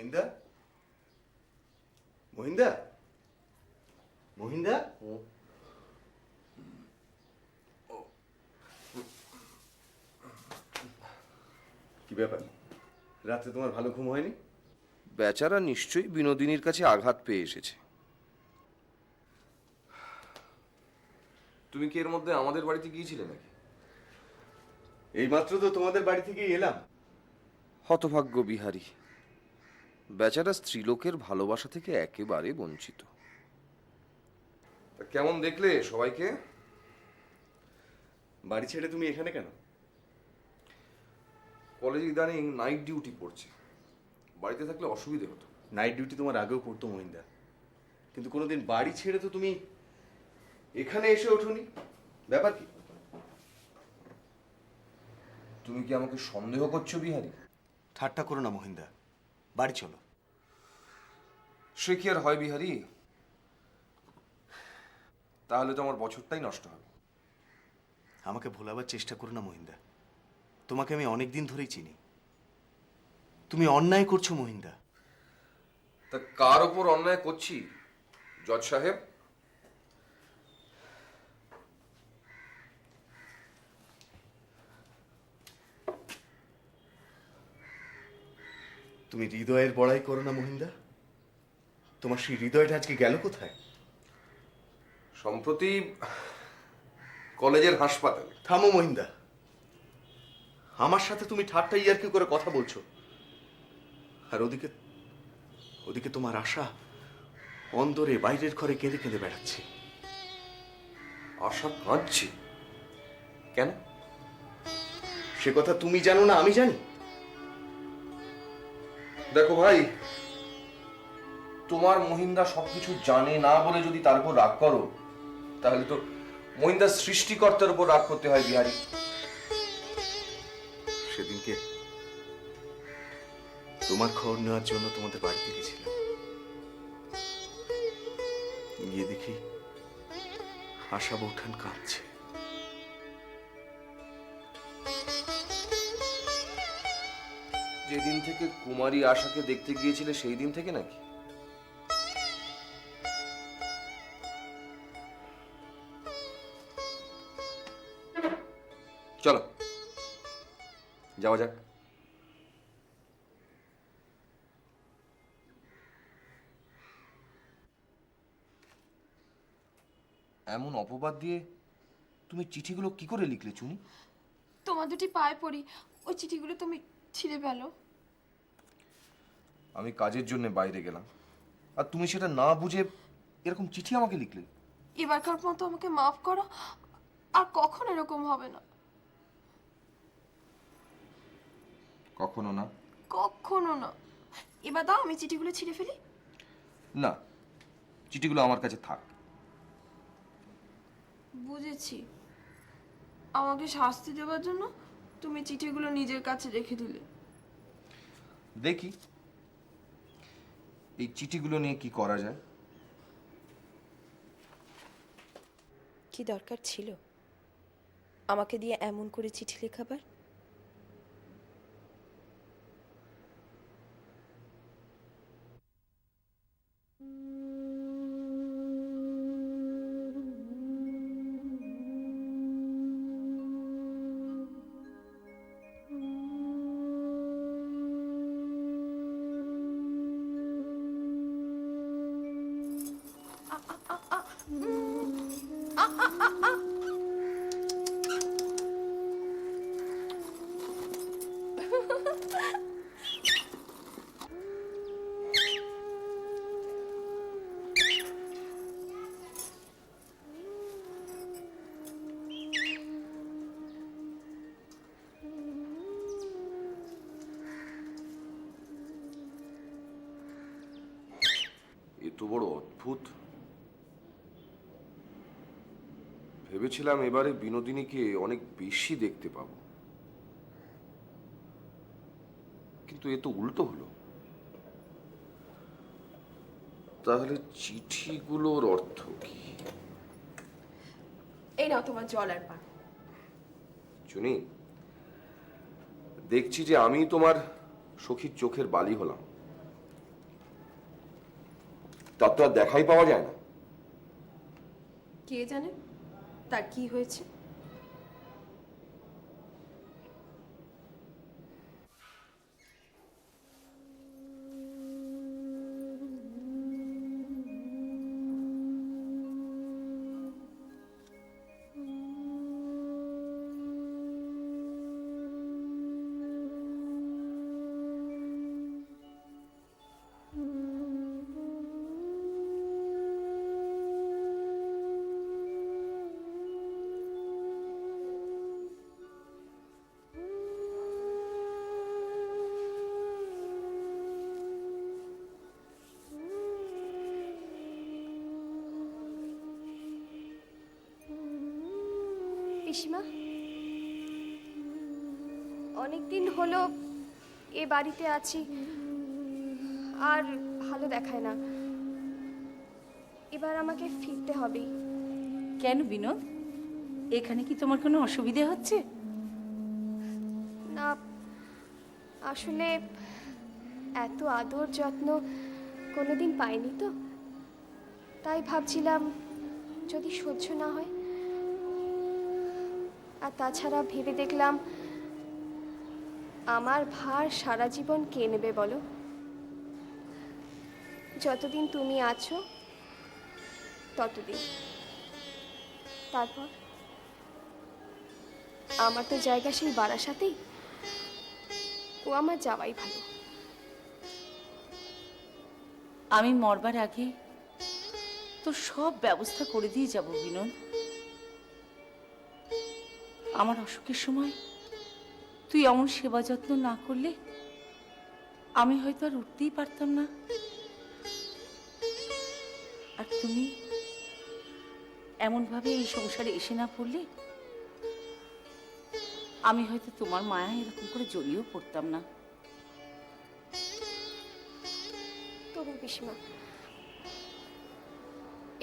মহিন্দা, মহিন্দা, মহিন্দা। কি ব্যাপার, রাতে তোমার ভালো ঘুম হয়নি? বেচারা নিশ্চয়ই বিনোদিনীর কাছে আঘাত পেয়ে এসেছে। তুমি কি এর মধ্যে আমাদের বাড়িতে গিয়েছিলে নাকি? এইমাত্র তো তোমাদের বাড়ি থেকেই এলাম। হতভাগ্য বিহারী, বেচারা স্ত্রীলোকের ভালোবাসা থেকে একেবারে বঞ্চিত। কেমন দেখলে সবাইকে? বাড়ি ছেড়ে তুমি এখানে কেন? কলেজে ইদানিং নাইট ডিউটি পড়ছে, বাড়িতে থাকলে অসুবিধে হতো। নাইট ডিউটি তোমার আগেও পড়তো মহিন্দা, কিন্তু কোনোদিন বাড়ি ছেড়ে তো তুমি এখানে এসে ওঠোনি। ব্যাপার কি? তুমি কি আমাকে সন্দেহ করছো বিহারী? ঠাট্টা করো না মহিন্দা, বাড়ি চলো। সে কি আর হয় বিহারী? তাহলে তো আমার বছরটাই নষ্ট হবে। আমাকে ভোলাবার চেষ্টা করো না মহিন্দা, তোমাকে আমি অনেক দিন ধরেই চিনি। তুমি অন্যায় করছো মহিন্দা। তা কার ওপর অন্যায় করছি জজ সাহেব? তুমি হৃদয়ের বড়াই করো না মহিন্দা। তোমার সেই হৃদয়টা আজকে গেল কোথায়? সম্প্রতি কলেজের হাসপাতালে। থামো মহিন্দা, আমার সাথে তুমি ঠাট্টা ইয়ার্কি করে কথা বলছো, আর ওদিকে ওদিকে তোমার আশা অন্দরে বাইরের ঘরে কেঁদে কেঁদে বেড়াচ্ছে। আশা কাঁদছি কেন? সে কথা তুমি জানো না আমি জানি। দেখো ভাই, তোমার মহিন্দা সবকিছু জানে না বলে যদি তার উপর রাগ করো, তাহলে তো মহিন্দার সৃষ্টিকর্তার উপর রাগ করতে হয় বিহারী। সেদিনকে তোমার খবর নেওয়ার জন্য তোমাদের বাড়িতে গেছিলাম, গিয়ে দেখি আশা বৌঠান কাঁদছে। যেদিন থেকে কুমারী আশাকে দেখতে গিয়েছিলে সেই দিন থেকে নাকি? চলো যাওয়া যাক। এমন অপবাদ দিয়ে তুমি চিঠিগুলো কি করে লিখলে চুনি? তোমার দুটি পায়ে পড়ি, ওই চিঠিগুলো তুমি ছিঁড়ে ফেলো। আমি কাজের জন্য বাইরে গেলাম, আর তুমি সেটা না বুঝে এরকম চিঠি আমাকে লিখলে। এবারকার মতো আমাকে মাফ করো, আর কখন এরকম হবে না। কখনো না? কখনো না। এবার দাও আমি চিঠিগুলো ছিঁড়ে ফেলি। না, চিঠিগুলো আমার কাছে থাক। বুঝেছি, আমাকে শাস্তি দেওয়ার জন্য তুমি চিঠিগুলো নিজের কাছে রেখে দিলে। দেখি এই চিঠিগুলো নিয়ে কি করা যায়। কি দরকার ছিল আমাকে দিয়ে এমন করে চিঠি লেখাবার? এ তো বড় অদ্ভুত। ভেবেছিলাম এবারে বিনোদিনীকে অনেক বেশি দেখতে পাবো, কিন্তু এ তো উল্টো হলো। তাহলে চিঠিগুলোর অর্থ কি? এই নাও তোমার জল আর পান। চুনি, দেখছি যে আমি তোমার সখীর চোখের বালি হলাম। তার তো আর দেখাই পাওয়া যায় না। কে জানে তার কি হয়েছে। পিসিমা, অনেকদিন হলো এ বাড়িতে আছি, আর ভালো দেখায় না। এবার আমাকে ফিরতে হবে। কেন বিনোদ, এখানে কি তোমার কোনো অসুবিধে হচ্ছে? না, আসলে এত আদর যত্ন কোনোদিন পাইনি তো, তাই ভাবছিলাম যদি সহ্য না হয়। আর তাছাড়া ভেবে দেখলাম আমার ভার সারা জীবন কে নেবে বলো? যতদিন তুমি আছো ততদিন, তারপর আমার তো জায়গা সেই বারাসাতেই, ও আমার যাওয়াই ভালো। আমি মরবার আগে তো সব ব্যবস্থা করে দিয়ে যাব বিনোদ। আমার অসুখের সময় তুই এমন সেবা যত্ন না করলে আমি হয়তো আর উঠতেই পারতাম না। আর তুমি এমনভাবে এই সংসারে এসে না পড়লে আমি হয়তো তোমার মায়া এরকম করে জড়িয়েও পড়তাম না। তবু পিসিমা,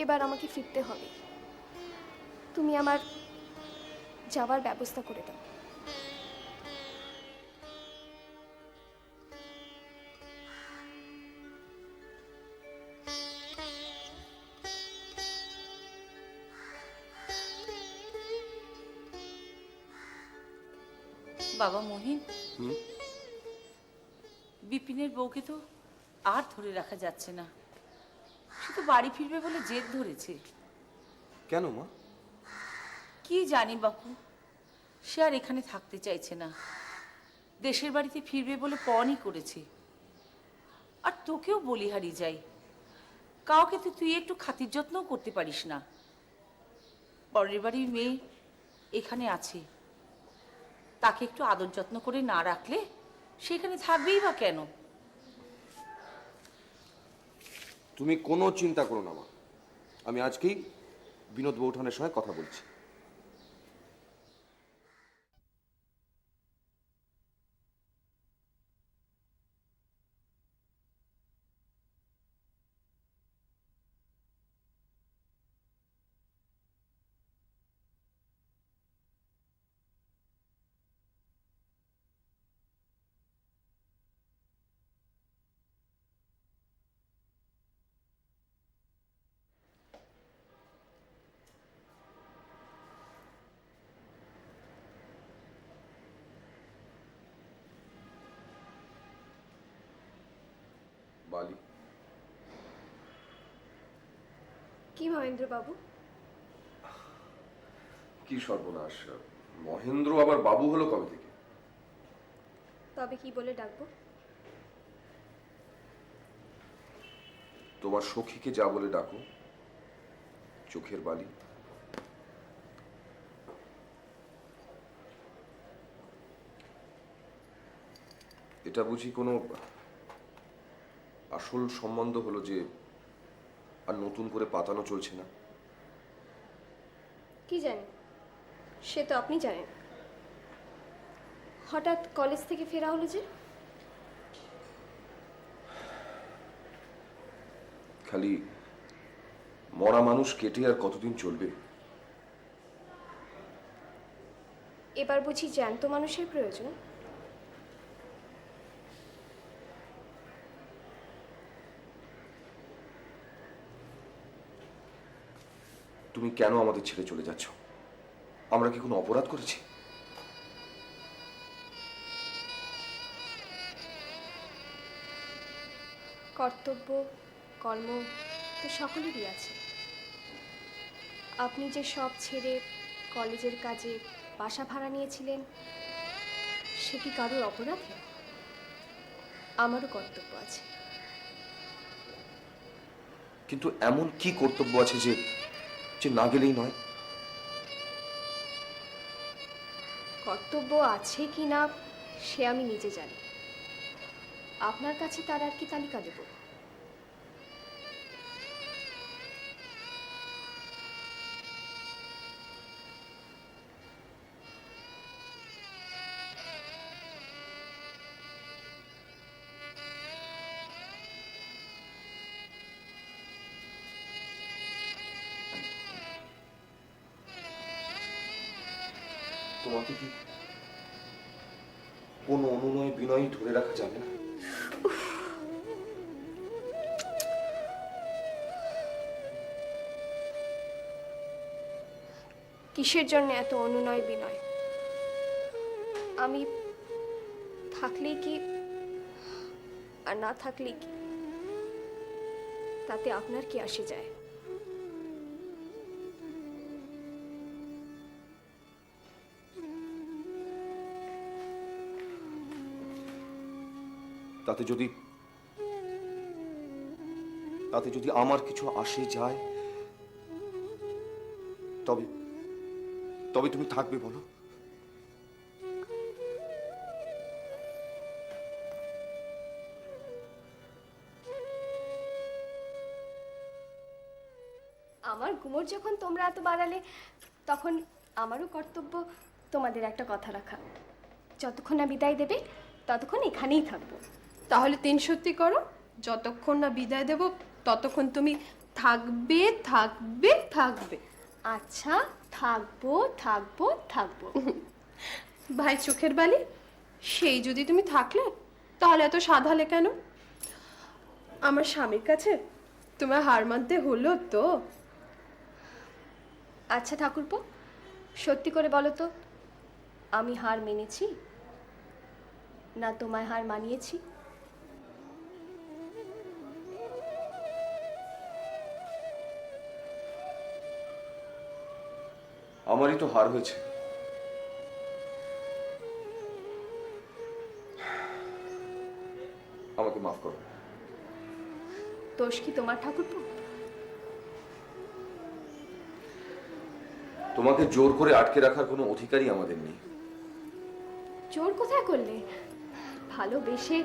এবার আমাকে ফিরতে হবে। তুমি আমার যাওয়ার ব্যবস্থা করে দাও। বাবা মহিন, বিপিনের বউকে তো আর ধরে রাখা যাচ্ছে না। সে তো বাড়ি ফিরবে বলে জেদ ধরেছে। কেন মা? কি জানি বাপু, সে আর এখানে থাকতে চাইছে না। দেশের বাড়িতে ফিরবে বলে পণই করেছে। আর তোকেও বলিহারি যাই, কাউকে তো তুই একটু খাতির যত্নও করতে পারিস না। পরের বাড়ির মেয়ে এখানে আছে, তাকে একটু আদর যত্ন করে না রাখলে সেখানে থাকবেই বা কেন? তুমি কোনো চিন্তা করো না মা, আমি আজকেই বিনোদ বৌঠানের সঙ্গে কথা বলছি। বালি, কি মহেন্দ্র বাবু? কি সর্বনাশ! মহেন্দ্র আবার বাবু হলো কবে থেকে? তবে কি বলে ডাকবো? তোমার সখীকে যা বলে ডাকো, চোখের বালি। এটা বুঝি কোনো আসল সম্বন্ধ হলো যে আর নতুন করে পাতানো চলছে না? কি জানি, সে তো আপনি জানেন। হঠাৎ কলেজ থেকে ফেরা হলো যে? খালি মরা মানুষ কেটে আর কতদিন চলবে? এবার বুঝি জ্যান্ত মানুষের প্রয়োজন? তুমি কেন আমাদের ছেড়ে চলে যাচ্ছ? আমরা কি কোনো অপরাধ করেছি? কর্তব্য কর্ম তো সকলেরই আছে। আপনি যে সব ছেড়ে কলেজের কাজে বাসা ভাড়া নিয়েছিলেন, সে কি কারোর অপরাধে? আমারও কর্তব্য আছে। কিন্তু এমন কি কর্তব্য আছে যে যে না গেলেই নয়? কর্তব্য আছে কি না সে আমি নিজে জানি। আপনার কাছে তার আর কি তালিকা দেব? তোমাকে কি কোনো অনুনয় বিনয় ধরে রাখা যাবে না? কিসের জন্য এত অনুনয় বিনয়? আমি থাকলেই কি আর না থাকলেই কি, তাতে আপনার কি আসে যায়? তাতে যদি আমার কিছু আসে যায়, তবে তবে তুমি থাকবে বলো? আমার গুমর যখন তোমরা এত বাড়ালে, তখন আমারও কর্তব্য তোমাদের একটা কথা রাখা। যতক্ষণ না বিদায় দেবে ততক্ষণ এখানেই থাকবো। তাহলে 3 সত্যি করো, যতক্ষণ না বিদায় দেব ততক্ষণ তুমি থাকবে থাকবে থাকবে। আচ্ছা, থাকবো থাকবো থাকবো। ভাই চোখের বালি, সেই যদি তুমি থাকলে তাহলে এত সাধালে কেন? আমার স্বামীর কাছে তোমার হার মানতে হলো তো? আচ্ছা ঠাকুরপো, সত্যি করে বলো তো, আমি হার মেনেছি না তোমায় হার মানিয়েছি? আমারই তো হার হয়েছে। আমাকে মাফ করো। দোষ কি তোমার ঠাকুরপো? তোমাকে জোর করে আটকে রাখার কোনো অধিকারই আমাদের নেই। জোর কোথায় করলে? ভালোবেসে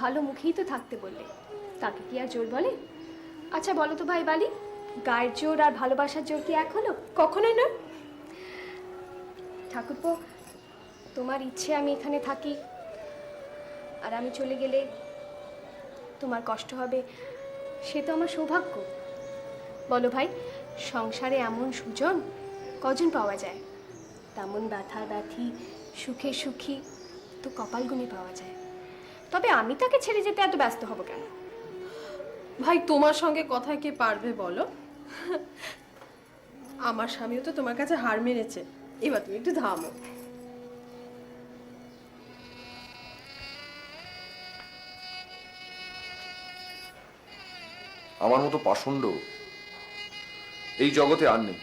ভালো মুখেই তো থাকতে বললে, তাকে কি আর জোর বলে? আচ্ছা বলো তো ভাই বালি, গায়ের জোর আর ভালোবাসার জোর কি এক হলো? কখনোই না। ঠাকুরপো, তোমার ইচ্ছে আমি এখানে থাকি আর আমি চলে গেলে তোমার কষ্ট হবে, সে তো আমার সৌভাগ্য। বলো ভাই, সংসারে এমন সুজন কজন পাওয়া যায়? তেমন ব্যথার ব্যথী, সুখে সুখী তো কপাল গুণে পাওয়া যায়। তবে আমি তাকে ছেড়ে যেতে এত ব্যস্ত হব কেন? ভাই তোমার সঙ্গে কথা কে পারবে বলো? আমার স্বামীও তো তোমার কাছে হার মেনেছে, এবার তুমি একটু থামো। আমার মতো পাষণ্ড এই জগতে আর নেই।